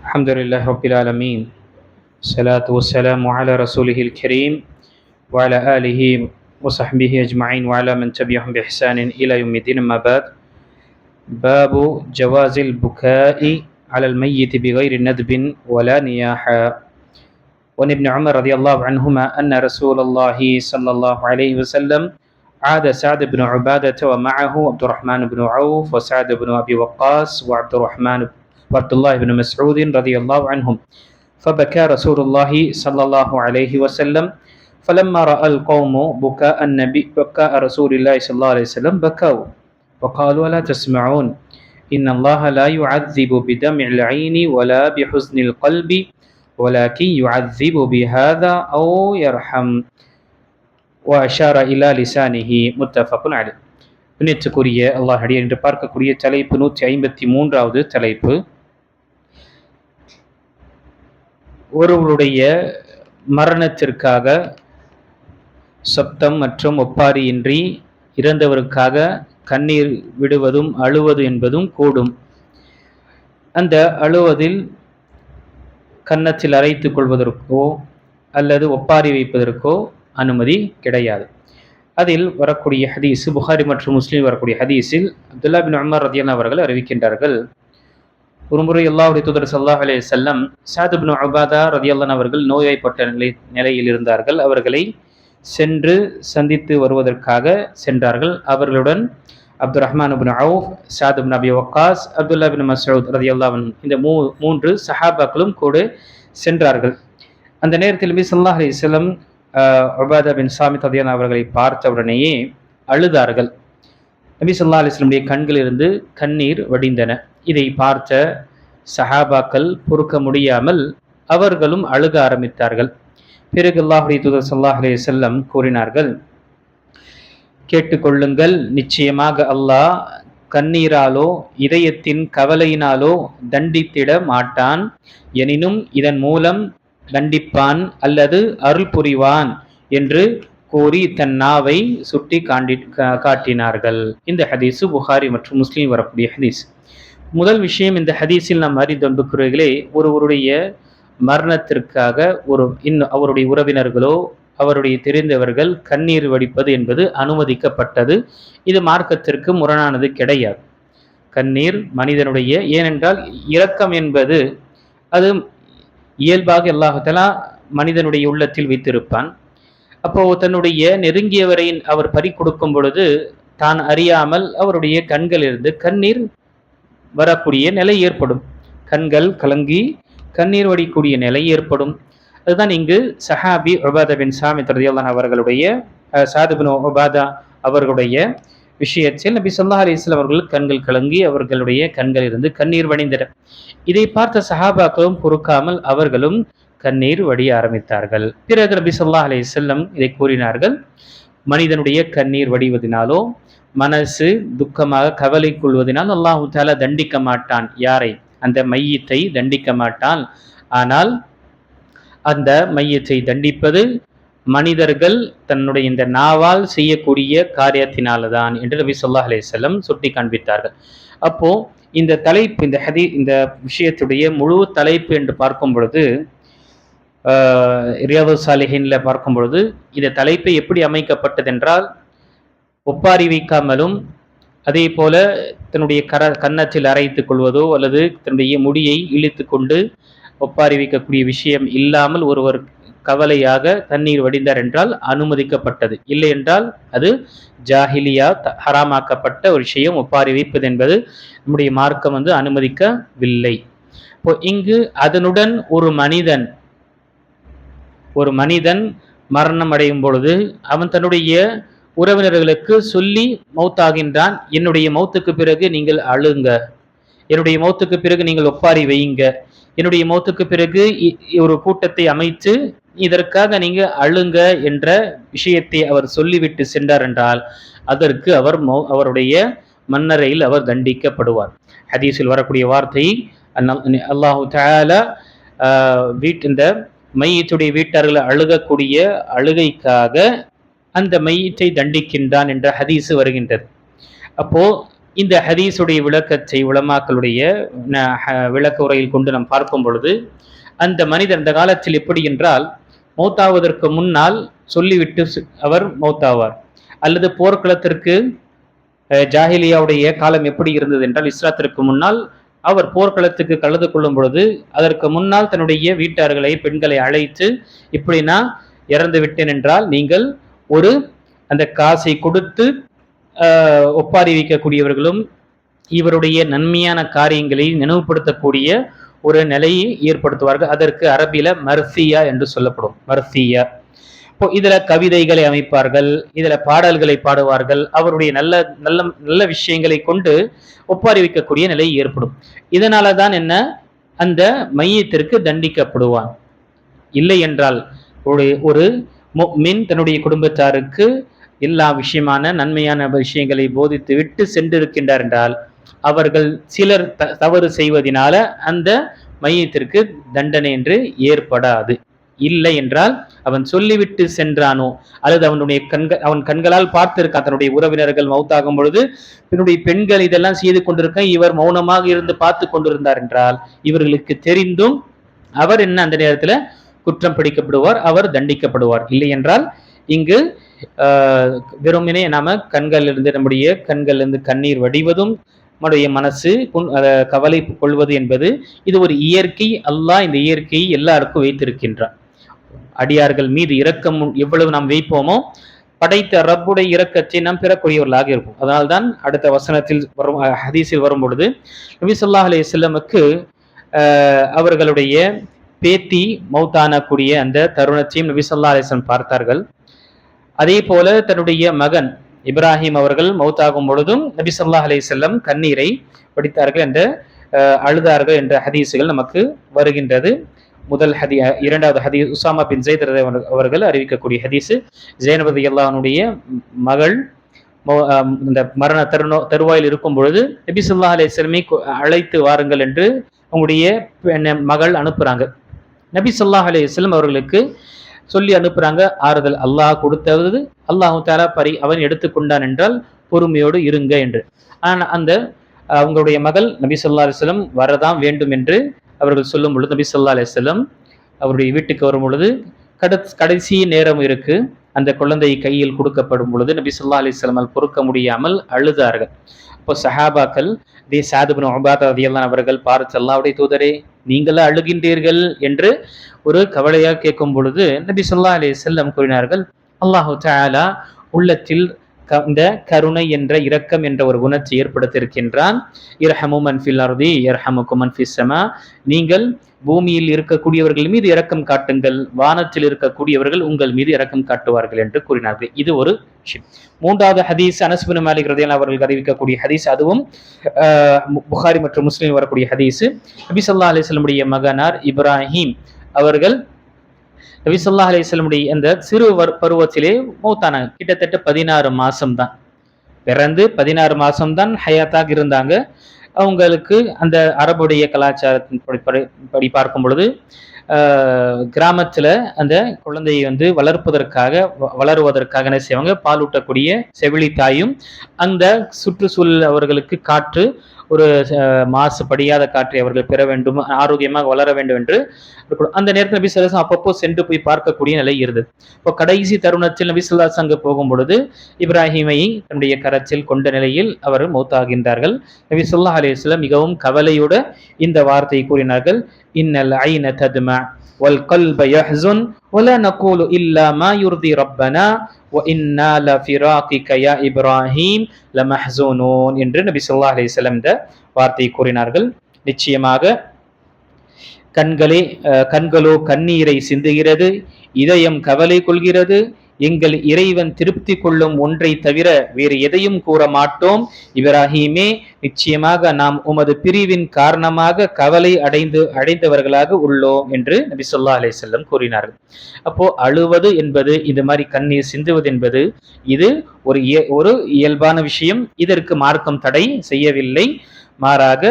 الحمد لله رب العالمين. الصلاة والسلام على رسوله الكريم وعلى آله وصحبه أجمعين وعلى من تبعهم بإحسان إلى يوم الدين. أما بعد. باب جواز البكاء على الميت بغير ندب ولا نياحة. وعن ابن عمر رضي الله عنهما أن رسول الله صلى الله عليه وسلم عاد سعد بن عبادة ومعه عبد الرحمن بن عوف وسعد بن أبي وقاص وعبد الله بن مسعود رضي الله عنهم، فبكى رسول الله صلى الله عليه وسلم، فلما رأى القوم بكاء رسول الله صلى الله عليه وسلم بكوا وقالوا ألا تسمعون إن الله لا يعذب بدمع العين ولا بحزن القلب ولكن يعذب بهذا أو يرحم وأشار إلى لسانه متفق عليه. பின்னித்துக்குரிய அல்லாஹ் அடியார் என்று பார்க்கக்கூடிய தலைப்பு 153வது தலைப்பு. ஒருவருடைய மரணத்திற்காக சப்தம் மற்றும் ஒப்பாரியின்றி இறந்தவருக்காக கண்ணீர் விடுவதும் அழுவது என்பதும் கூடும். அந்த அழுவதில் கன்னத்தில் அரைத்துக் கொள்வதற்கோ அல்லது ஒப்பாரி வைப்பதற்கோ அனுமதி கிடையாது. அதில் வரக்கூடிய ஹதீஸ், புகாரி மற்றும் முஸ்லீம் வரக்கூடிய ஹதீஸில் அப்துல்லா பின் உமர் ரலியல்லாஹு அவர்கள் அறிவிக்கின்றார்கள், ஒருமுறை அல்லாஹ்வுடைய தூதர் ஸல்லல்லாஹு அலைஹி வஸல்லம் ஸஅத் இப்னு உபாதா ரலியல்லாஹு அவர்கள் நோய்வாய்ப்பட்ட நிலையில் இருந்தார்கள். அவர்களை சென்று சந்தித்து வருவதற்காக சென்றார்கள். அவர்களுடன் அப்துர் ரஹ்மான் இப்னு அவுஃப், ஸஅத் இப்னு அபி வக்காஸ், அப்துல்லா பின் மஸ்ஊத் ரலியல்லாஹு அன்ஹு, இந்த மூன்று சஹாபாக்களும் கூட சென்றார்கள். அந்த நேரத்தில் நபி ஸல்லல்லாஹு அலைஹி வஸல்லம் உபாதா பின் சாமித் ரலியல்லாஹு அவர்களை பார்த்த உடனேயே அழுதார்கள். நபி ஸல்லல்லாஹு அலைஹி வஸல்லம் கண்களிலிருந்து கண்ணீர் வடிந்தன. இதை பார்த்த சஹாபாக்கள் பொறுக்க முடியாமல் அவர்களும் அழுக ஆரம்பித்தார்கள். பிறகு அல்லாஹ்வுடைய தூதர் ஸல்லல்லாஹு அலைஹி வஸல்லம் கூறினார்கள், கேட்டுக்கொள்ளுங்கள், நிச்சயமாக அல்லாஹ் கண்ணீராலோ இதயத்தின் கவலையினாலோ தண்டித்திட மாட்டான், எனினும் இதன் மூலம் தண்டிப்பான் அல்லது அருள் புரிவான் என்று கூறி தன் நாவை சுட்டி காட்டினார்கள். இந்த ஹதீஸு புகாரி மற்றும் முஸ்லீம் வரக்கூடிய ஹதீஸ். முதல் விஷயம், இந்த ஹதீஸில் நாம் அறிந்திருக்கிறீர்களே, ஒருவருடைய மரணத்திற்காக அவருடைய உறவினர்களோ அவருடைய தெரிந்தவர்கள் கண்ணீர் வடிப்பது என்பது அனுமதிக்கப்பட்டது. இது மார்க்கத்திற்கு முரணானது கிடையாது. கண்ணீர் மனிதனுடைய, ஏனென்றால் இரக்கம் என்பது அது இயல்பாக அல்லாஹ் தஆலா மனிதனுடைய உள்ளத்தில் வைத்திருப்பான். அப்போ தன்னுடைய நெருங்கியவரை அவர் பறி கொடுக்கும் பொழுது தான் அறியாமல் அவருடைய கண்களிலிருந்து கண்ணீர் வரக்கூடிய நிலை ஏற்படும். கண்கள் கலங்கி கண்ணீர் வடிக்கூடிய நிலை ஏற்படும். அதுதான் இங்கு சஹாபி உபாதா பின் சாமித் ரலியல்லாஹு அவர்களுடைய ஸஅத் இப்னு உபாதா அவர்களுடைய விஷயத்தில் நபி ஸல்லல்லாஹு அலைஹி வஸல்லம் அவர்கள் கண்கள் கலங்கி அவர்களுடைய கண்களிலிருந்து கண்ணீர் வடிந்தன. இதை பார்த்த சஹாபாக்களும் பொறுக்காமல் அவர்களும் கண்ணீர் வடிய ஆரம்பித்தார்கள். பிறகு நபி ஸல்லல்லாஹு அலைஹி வஸல்லம் இதை கூறினார்கள், மனிதனுடைய கண்ணீர் வடிவதினாலோ மனசு துக்கமாக கவலை கொள்வதனால் அல்லாஹ் தஆலா தண்டிக்க மாட்டான். யாரை? அந்த மையத்தை தண்டிக்க மாட்டான். ஆனால் அந்த மையத்தை தண்டிப்பது மனிதர்கள் தன்னுடைய இந்த நாவால் செய்யக்கூடிய காரியத்தினால்தான் என்று நபி ஸல்லல்லாஹு அலைஹி வஸல்லம் சுட்டி காண்பித்தார்கள். அப்போ இந்த தலைப்பு, இந்த விஷயத்துடைய முழு தலைப்பு என்று பார்க்கும் பொழுது, ரியாதுஸ் ஸாலிஹீன்ல பார்க்கும் பொழுது இந்த தலைப்பை எப்படி அமைக்கப்பட்டது என்றால், ஒப்பாரி வைக்காமலும் அதே போல தன்னுடைய கன்னத்தில் அரைத்துக் கொள்வதோ அல்லது தன்னுடைய முடியை இழுத்து கொண்டு ஒப்பாரி வைக்கக்கூடிய விஷயம் இல்லாமல் ஒருவர் கவலையாக தண்ணீர் வடிந்தார் என்றால் அனுமதிக்கப்பட்டது. இல்லை என்றால் அது ஜாஹிலியா, ஹராமாக்கப்பட்ட ஒரு விஷயம். ஒப்பாரி வைப்பது என்பது நம்முடைய மார்க்கம் அனுமதிக்கவில்லை. இப்போ இங்கு அதனுடன் ஒரு மனிதன் மரணம் அடையும் பொழுது அவன் தன்னுடைய உறவினர்களுக்கு சொல்லி மௌத்தாகின்றான், என்னுடைய மௌத்துக்கு பிறகு நீங்கள் அழுங்க, என்னுடைய மௌத்துக்கு பிறகு நீங்கள் ஒப்பாரி வையுங்க, என்னுடைய மௌத்துக்கு பிறகு ஒரு கூட்டத்தை அமைத்து இதற்காக நீங்க அழுங்க என்ற விஷயத்தை அவர் சொல்லிவிட்டு சென்றார் என்றால் அதற்கு அவருடைய மன்னரையில் அவர் தண்டிக்கப்படுவார். ஹதீஸில் வரக்கூடிய வார்த்தை, அல்லாஹு தஆலா இந்த மையத்துடைய வீட்டார்களை அழுகக்கூடிய அழுகைக்காக அந்த மையத்தை தண்டிக்கின்றான் என்ற ஹதீஸ் வருகின்றது. அப்போ இந்த ஹதீஸுடைய விளக்கத்தை உலமாக்களுடைய விளக்க உரையில் கொண்டு நாம் பார்க்கும் பொழுது, அந்த மனிதர் அந்த காலத்தில் எப்படி என்றால், மௌத்தாவதற்கு முன்னால் சொல்லிவிட்டு அவர் மௌத்தாவார். அல்லது போர்க்களத்திற்கு ஜாஹிலியாவுடைய காலம் எப்படி இருந்தது என்றால், இஸ்லாத்திற்கு முன்னால் அவர் போர்க்களத்துக்கு கலந்து கொள்ளும் பொழுது அதற்கு முன்னால் தன்னுடைய வீட்டார்களை பெண்களை அழைத்து, இப்படி நான் இறந்து விட்டேன் என்றால் நீங்கள் ஒரு அந்த காசை கொடுத்து ஒப்பாரி வைக்கக்கூடியவர்களும் இவருடைய நன்மையான காரியங்களை நினைவுபடுத்தக்கூடிய ஒரு நிலையை ஏற்படுத்துவார்கள். அதற்கு அரபில மர்சியா என்று சொல்லப்படும். மர்சியா. இப்போ இதுல கவிதைகளை அமைப்பார்கள், இதுல பாடல்களை பாடுவார்கள், அவருடைய நல்ல நல்ல நல்ல விஷயங்களை கொண்டு ஒப்பாரி வைக்கக்கூடிய நிலை ஏற்படும். இதனாலதான் என்ன, அந்த மையத்திற்கு தண்டிக்கப்படுவான். இல்லை என்றால் ஒரு முஃமின் தன்னுடைய குடும்பத்தாருக்கு எல்லா விஷயமான நன்மையான விஷயங்களை போதித்து விட்டு சென்றிருக்கின்றார் என்றால், அவர்கள் சிலர் தவறு செய்வதனால அந்த மையத்திற்கு தண்டனை என்று ஏற்படாது. இல்லை என்றால் அவன் சொல்லிவிட்டு சென்றானோ, அல்லது அவன் கண்களால் பார்த்திருக்கான் தன்னுடைய உறவினர்கள் மௌத்தாகும் பொழுது தன்னுடைய பெண்கள் இதெல்லாம் செய்து கொண்டிருக்க, இவர் மௌனமாக இருந்து பார்த்து கொண்டிருந்தார் என்றால் இவர்களுக்கு தெரிந்தும் அவர் என்ன அந்த நேரத்தில் குற்றம் பிடிக்கப்படுவார், அவர் தண்டிக்கப்படுவார். இல்லை என்றால் இங்கு வெறுமனே நாம நம்முடைய கண்களிலிருந்து கண்ணீர் வடிவதும் நம்முடைய மனசு கவலை கொள்வது என்பது இது ஒரு இயற்கை. அல்லாஹ் இந்த இயற்கையை எல்லாருக்கும் வைத்திருக்கின்றான். அடியார்கள் மீது இரக்கம் எவ்வளவு நாம் வைப்போமோ படைத்த ரப்புடைய இரக்கத்தை நாம் பெறக்கூடியவர்களாக இருப்போம். அதனால்தான் அடுத்த வசனத்தில் வரும் ஹதீஸில் வரும் பொழுது நபி ஸல்லல்லாஹு அலைஹி வஸல்லமுக்கு அவர்களுடைய பேத்தி மௌத்தான கூடிய அந்த தருணத்தையும் நபி ஸல்லல்லாஹு அலைஹி வஸல்லம் பார்த்தார்கள். அதே போல தன்னுடைய மகன் இப்ராஹிம் அவர்கள் மௌத்தாகும் பொழுதும் நபி ஸல்லல்லாஹு அலைஹி வஸல்லம் கண்ணீரை வடித்தார்கள் என்ற அழுதார்கள் என்ற ஹதீஸுகள் நமக்கு வருகின்றது. முதல் இரண்டாவது ஹதீஸ் உசாமா பின் ஸைத் அவர்கள் அறிவிக்கக்கூடிய ஹதீஸ், ஸைனப் ரலியல்லாஹு அன்ஹுடைய மகள் இந்த மரண தருவாயில் இருக்கும் பொழுது நபி ஸல்லல்லாஹு அலைஹி வஸல்லமை அழைத்து வாருங்கள் என்று உங்களுடைய மகள் அனுப்புறாங்க. நபி ஸல்லல்லாஹு அலைஹி வஸல்லம் அவர்களுக்கு சொல்லி அனுப்புறாங்க, ஆறுதல் அல்லாஹ் கொடுத்தது அல்லாஹு தஆலா அவன் எடுத்துக்கொண்டான் என்றால் பொறுமையோடு இருங்க என்று. ஆனால் அந்த அவங்களுடைய மகள் நபி ஸல்லல்லாஹு அலைஹி வஸல்லம் வரதான் வேண்டும் என்று அவர்கள் சொல்லும் பொழுது நபி ஸல்லல்லாஹு அலைஹி வஸல்லம் அவருடைய வீட்டுக்கு வரும் பொழுது கடைசி நேரம் இருக்கு, அந்த குழந்தை கையில் கொடுக்கப்படும் பொழுது நபி ஸல்லல்லாஹு அலைஹி வஸல்லம் பொறுக்க முடியாமல் அழுதார்கள். இப்போ சஹாபாக்கள் ஸஅத் இப்னு உபாதா ரலியல்லாஹு அன்ஹு அவர்கள் பார்த்து, அல்லாஹ்வுடைய தூதரே நீங்களா அழுகின்றீர்கள் என்று ஒரு கவலையாக கேட்கும் பொழுது நபி ஸல்லல்லாஹு அலைஹி வஸல்லம் கூறினார்கள், அல்லாஹு தஆலா உள்ளத்தில் இந்த கருணை என்ற இரக்கம் என்ற ஒரு குணத்தை ஏற்படுத்தியிருக்கின்றான். இர்ஹமு மன் ஃபில் அர்தி யர்ஹமுக்கும் மன் ஃபிஸ் ஸமா, நீங்கள் பூமியில் இருக்கக்கூடியவர்கள் மீது இரக்கம் காட்டுங்கள், வானத்தில் இருக்கக்கூடியவர்கள் உங்கள் மீது இரக்கம் காட்டுவார்கள் என்று கூறினார்கள். இது ஒரு விஷயம். மூன்றாவது ஹதீஸ் அனஸ் இப்னு மாலிக் ரலியல்லாஹு அவர்கள் அறிவிக்கக்கூடிய ஹதீஸ், அதுவும் புகாரி மற்றும் முஸ்லிம் வரக்கூடிய ஹதீஸ். நபி ஸல்லல்லாஹு அலைஹி வஸல்லம் உடைய மகனார் இப்ராஹிம் அவர்கள் நபி ஸல்லல்லாஹு அலைஹி வஸல்லம் உடைய அந்த சிறு பருவத்திலே மௌத்தானாங்க. கிட்டத்தட்ட 16 மாசம்தான் பிறந்து 16 மாசம்தான் ஹயாத்தாக இருந்தாங்க. அவங்களுக்கு அந்த அரபுடைய கலாச்சாரத்தின் படி பார்க்கும் பொழுது கிராமத்துல அந்த குழந்தையை வளருவதற்காக என்ன செய்வாங்க, பாலூட்டக்கூடிய செவிலி தாயும் அந்த சுற்றுச்சூழல் அவர்களுக்கு காற்று ஒரு மாசுபடியாத காற்றை அவர்கள் பெற வேண்டும், ஆரோக்கியமாக வளர வேண்டும் என்று அந்த நேரத்தில் நபி ஸல்லல்லாஹு அலைஹி வஸல்லம் அப்பப்போ சென்று போய் பார்க்கக்கூடிய நிலை இருந்தது. இப்போ கடைசி தருணத்தில் நபி ஸல்லல்லாஹு அலைஹி வஸல்லம் போகும் பொழுது இப்ராஹிமை தன்னுடைய கரத்தில் கொண்ட நிலையில் அவர் மௌத்தாகின்றார்கள். நபி ஸல்லல்லாஹு அலைஹி வஸல்லம் மிகவும் கவலையோடு இந்த வார்த்தையை கூறினார்கள், இன்னல் ஐன தத்மா வல் கல்ப யஹ்ஸுன் வலா நகூலு இல்லா மா யுர்தி ரப்பனா வ இன்னா லஃபிராகிக யா இப்ராஹிம் லமஹ்ஸூனூன் என்று நபி ஸல்லல்லாஹு அலைஹி வஸல்லம் இந்த வார்த்தையை கூறினார்கள். நிச்சயமாக கண்களோ கண்ணீரை சிந்துகிறது, இதயம் கவலை கொள்கிறது, எங்கள் இறைவன் திருப்தி கொள்ளும் ஒன்றை தவிர வேறு எதையும் கூற மாட்டோம். இப்ராஹிமே, நிச்சயமாக நாம் உமது பிரிவின் காரணமாக கவலை அடைந்தவர்களாக உள்ளோம் என்று நபி ஸல்லல்லாஹு அலைஹி வஸல்லம் கூறினார்கள். அப்போ அழுவது என்பது, இந்த மாதிரி கண்ணீர் சிந்துவது என்பது இது ஒரு இயல்பான விஷயம். இதற்கு மார்க்கம் தடை செய்யவில்லை. மாறாக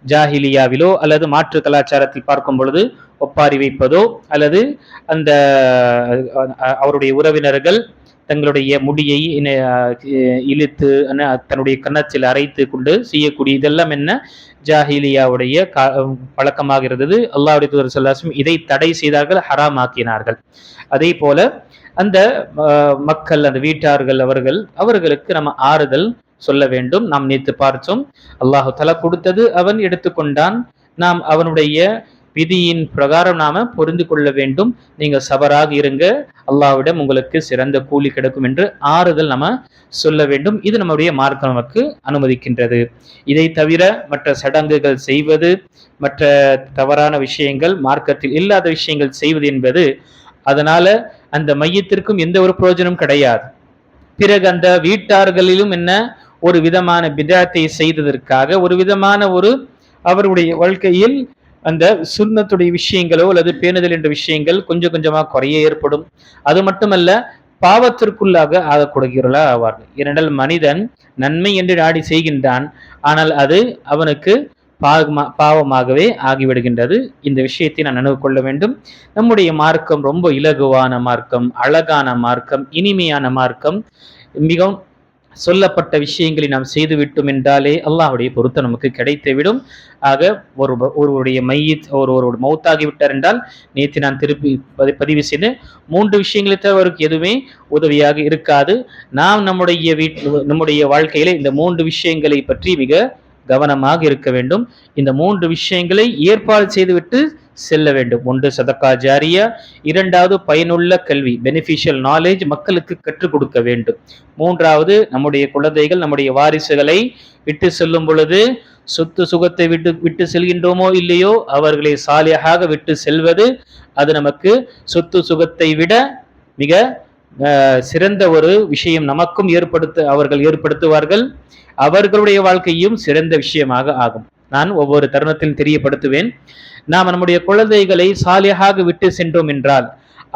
ஜாஹிலியாவிலோ அல்லது மாற்று கலாச்சாரத்தில் பார்க்கும் பொழுது ஒப்பாரி வைப்பதோ அல்லது அந்த அவருடைய உறவினர்கள் தங்களுடைய முடியை இழுத்து தன்னுடைய கன்னத்தில் அரைத்து கொண்டு செய்யக்கூடிய இதெல்லாம் என்ன ஜாஹிலியாவுடைய பழக்கமாக இருந்தது. அல்லாஹ்வுடைய தூதர் ஸல்லல்லாஹு அலைஹி வஸல்லம் இதை தடை செய்தார்கள், ஹராமாக்கினார்கள். அதே போல அந்த மக்கள், அந்த வீட்டார்கள், அவர்களுக்கு நம்ம ஆறுதல் சொல்ல வேண்டும். நாம் நேற்று பார்த்தோம், அல்லாஹு தஆலா கொடுத்தது அவன் எடுத்துக்கொண்டான், நாம் அவனுடைய விதியின் பிரகாரம் நாம புரிந்து கொள்ள வேண்டும். நீங்க சபராக இருங்க, அல்லாஹ்விடம் உங்களுக்கு சிறந்த கூலி கிடைக்கும் என்று ஆறுதல் நம்ம சொல்ல வேண்டும். இது நம்முடைய மார்க்கம் நமக்கு அனுமதிக்கின்றது. இதை தவிர மற்ற சடங்குகள் செய்வது, மற்ற தவறான விஷயங்கள், மார்க்கத்தில் இல்லாத விஷயங்கள் செய்வது என்பது, அதனால அந்த மையத்திற்கும் எந்த ஒரு பிரயோஜனம் கிடையாது. பிறகு அந்த வீட்டார்களிலும் என்ன ஒரு விதமான பிதாத்தை செய்ததற்காக, ஒரு விதமான அவருடைய வாழ்க்கையில் அந்த சுன்னத்துடைய விஷயங்களோ அல்லது பேணுதல் என்ற விஷயங்கள் கொஞ்சம் கொஞ்சமாக குறைய ஏற்படும். அது மட்டுமல்ல, பாவத்திற்குள்ளாக ஆகக்கூடியவர்களா ஆவார்கள். ஏனென்றால் மனிதன் நன்மை என்று நாடி செய்கின்றான், ஆனால் அது அவனுக்கு பாவமாகவே ஆகிவிடுகின்றது. இந்த விஷயத்தை நான் நினைவு கொள்ள வேண்டும். நம்முடைய மார்க்கம் ரொம்ப இலகுவான மார்க்கம், அழகான மார்க்கம், இனிமையான மார்க்கம். மிகவும் சொல்லப்பட்ட விஷயங்களை நாம் செய்துவிட்டோம் என்றாலே அல்லாஹ்வுடைய பொருத்தம் நமக்கு கிடைத்துவிடும். ஆக ஒருவருடைய ஒருவருடைய மௌத்தாகிவிட்டார் என்றால், நேற்று நான் திருப்பி பதிவு செய்து 3 விஷயங்களை தவிர அவருக்கு எதுவுமே உதவியாக இருக்காது. நாம் நம்முடைய வாழ்க்கையில இந்த 3 விஷயங்களை பற்றி மிக கவனமாக இருக்க வேண்டும். இந்த 3 விஷயங்களை ஏற்பாடு செய்துவிட்டு செல்ல வேண்டும். 1 சதகா ஜாரியா, 2வது பயனுள்ள கல்வி, பெனிஃபிஷியல் நாலேஜ், மக்களுக்கு கற்றுக் கொடுக்க வேண்டும். 3வது நம்முடைய குழந்தைகள், நம்முடைய வாரிசுகளை விட்டு செல்லும் பொழுது சொத்து சுகத்தை விட்டு செல்கின்றோமோ இல்லையோ, அவர்களை சாலிஹாக விட்டு செல்வது, அது நமக்கு சொத்து சுகத்தை விட மிக சிறந்த ஒரு விஷயம் நமக்கும் அவர்கள் ஏற்படுத்துவார்கள். அவர்களுடைய வாழ்க்கையும் சிறந்த விஷயமாக ஆகும். நான் ஒவ்வொரு தருணத்திலும் தெரியப்படுத்துவேன், நாம் நம்முடைய குழந்தைகளை சாலிஹாக விட்டு சென்றோம் என்றால்,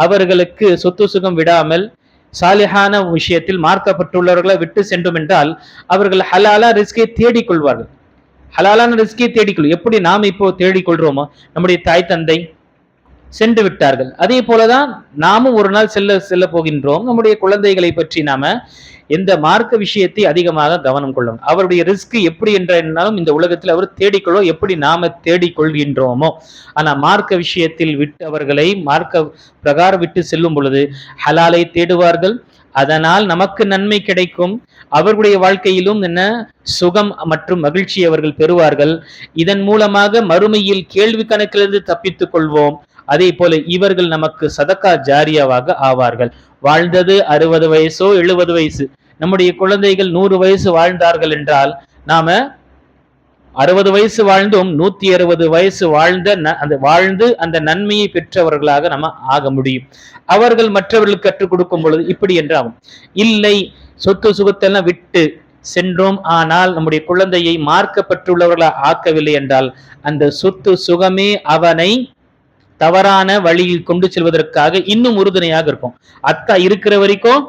அவர்களுக்கு சொத்து சுகம் விடாமல் சாலிஹான விஷயத்தில் மார்க்கப்பட்டுள்ளவர்களை விட்டு சென்றோம் என்றால், அவர்கள் ஹலாலா ரிஸ்கை தேடிக்கொள்வார்கள். ஹலாலான ரிஸ்கை தேடிக்கொள்வோம். எப்படி நாம் இப்போ தேடிக்கொள்றோமோ, நம்முடைய தாய் தந்தை சென்று விட்டார்கள், அதே போலதான் நாமும் ஒரு நாள் செல்ல போகின்றோம். நம்முடைய குழந்தைகளை பற்றி நாம எந்த மார்க்க விஷயத்தை அதிகமாக கவனம் கொள்ளும். அவருடைய ரிஸ்க் எப்படி என்றாலும் இந்த உலகத்தில் அவர் தேடிக்கொள்வோம், எப்படி நாம தேடிக்கொள்கின்றோமோ. ஆனா மார்க்க விஷயத்தில் அவர்களை மார்க்க பிரகாரம் விட்டு செல்லும் பொழுது ஹலாலை தேடுவார்கள். அதனால் நமக்கு நன்மை கிடைக்கும். அவர்களுடைய வாழ்க்கையிலும் என்ன சுகம் மற்றும் மகிழ்ச்சி அவர்கள் பெறுவார்கள். இதன் மூலமாக மறுமையில் கேள்வி கணக்கிலிருந்து தப்பித்துக் கொள்வோம். அதே போல இவர்கள் நமக்கு சதகா ஜாரியாவாக ஆவார்கள். வாழ்ந்தது 60 வயசோ 70 வயசு, நம்முடைய குழந்தைகள் 100 வயசு வாழ்ந்தார்கள் என்றால், நாம 60 வயசு வாழ்ந்தும் 160 வயசு வாழ்ந்து அந்த நன்மையை பெற்றவர்களாக நம்ம ஆக முடியும். அவர்கள் மற்றவர்களுக்கு கற்றுக் கொடுக்கும் பொழுது இப்படி என்றாகும். இல்லை, சொத்து சுகத்தெல்லாம் விட்டு சென்றோம், ஆனால் நம்முடைய குழந்தையை மார்க்கப்பட்டுள்ளவர்களாக ஆக்கவில்லை என்றால், அந்த சொத்து சுகமே அவனை தவறான வழியில் கொண்டு செல்வதற்காக இன்னும் உறுதுணையாக இருக்கும். அத்தா இருக்கிற வரைக்கும்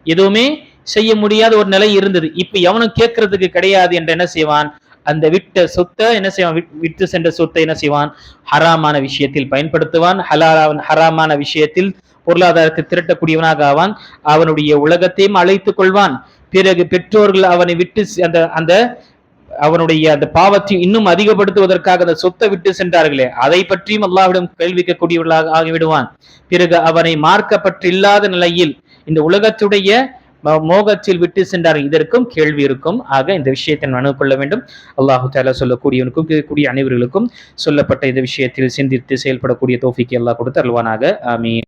எதுவுமே செய்ய முடியாத ஒரு நிலை இருந்தது. இப்ப எவனும் கேட்கறதுக்கு கிடையாது என்று என்ன செய்வான், அந்த விட்ட சொத்தை என்ன செய்வான், விட்டு சென்ற சொத்தை என்ன செய்வான், ஹராமான விஷயத்தில் பயன்படுத்துவான். ஹராமான விஷயத்தில் பொருளாதாரத்தை திரட்டக்கூடியவனாக ஆவான். அவனுடைய உலகத்தையும் அழைத்துக் கொள்வான். பிறகு பெற்றோர்கள் அவனை விட்டு அந்த அவனுடைய அந்த பாவத்தை இன்னும் அதிகப்படுத்துவதற்காக அந்த சொத்தை விட்டு சென்றார்களே, அதை பற்றியும் அல்லாஹ்விடம் கேள்விக்கக்கூடியவர்களாக ஆகிவிடுவான். பிறகு அவனை மார்க்கப்பட்டில்லாத நிலையில் இந்த உலகத்துடைய மோகத்தில் விட்டு சென்றார்கள், இதற்கும் கேள்வி இருக்கும். ஆக இந்த விஷயத்தை மனு கொள்ள வேண்டும். அல்லாஹு தஆலா சொல்லக்கூடியவனுக்கும் கேட்கக்கூடிய அனைவர்களுக்கும் சொல்லப்பட்ட இந்த விஷயத்தில் சிந்தித்து செயல்படக்கூடிய தௌஃபீக்கை அல்லாஹ் கொடுத்து அருள்வானாக. ஆமீன்.